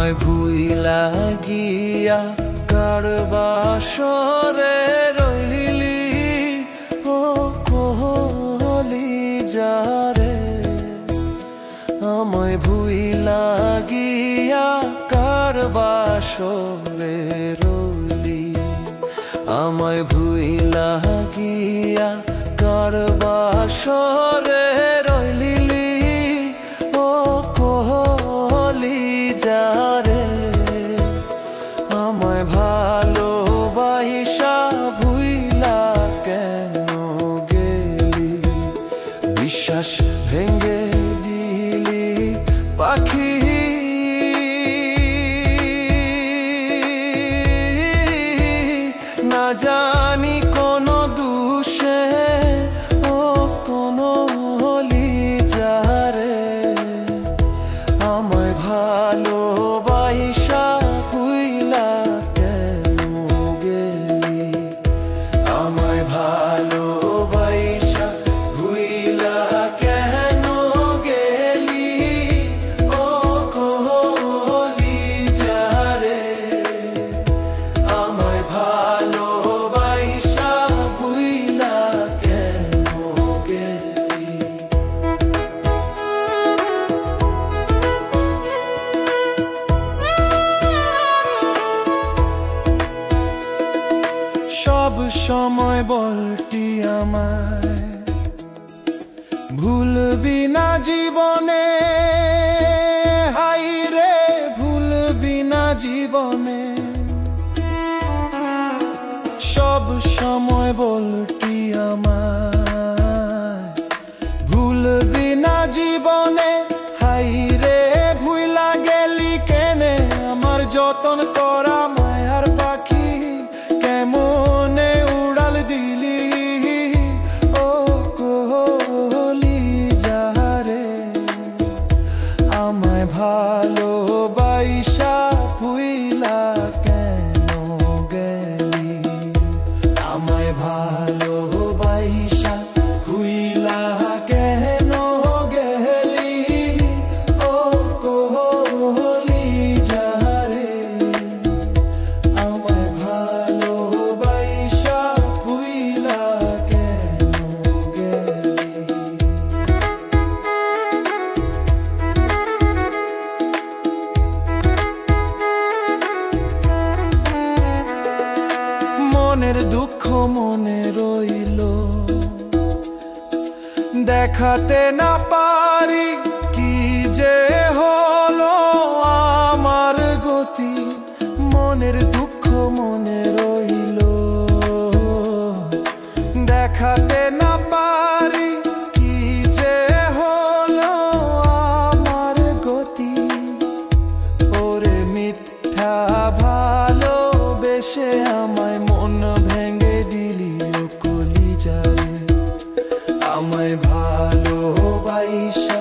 আমায় ভুইলা গিয়া কার বাসরে রইলি ও কলি যারে। আমায় ভুইলা গিয়া কার বাসরে রইলি, আমায় ভুইলা গিয়া কার বাসরে রইলি ও কলি যারে। আমায় ভালোবাসা ভুইলা কেন গেলি, বিশ্বাস ভেঙে দিলি পাখি। না জানি কোন দুষে ও কোন হলি যারে, আমায় ভালোবাসা ভুইলা কেন গেলি, আমায় ভালোবাসা ভুইলা কেন গেলি ও কলি যারে। আমায় ভালোবাসা ভুইলা কেন গেলি। সব সময় বলটি আমায় ভুলবি না জীবনে, হাই রে ভুলবি না জীবনে। সব সময় বলটি আমায় ভুলবি না জীবনে, হাই রে ভুইলা গেলি কেনে আমার যতন করা মায়ার পাখি। কেমনে উড়াল দিলি ও কলি যারে, আমায় ভালোবাসা ভুইলা কেন গেলি, আমায় ভালোবাসা ভুইলা কেন গেলি ও কলি যারে। আমায় ভালোবাসা ভুইলা কেন গেলি। মনের দুঃখ মনে রইল, দেখাতে না পারি কি যে হলো আমার গতি। মনের দুঃখ মনে রইল, দেখাতে না পারি কি যে হলো আমার গতি। ওরে মিথ্যা ভালোবেসে আমায় মন ভেঙে দিলি ও কলি যারে। আমায় ভালোবাসা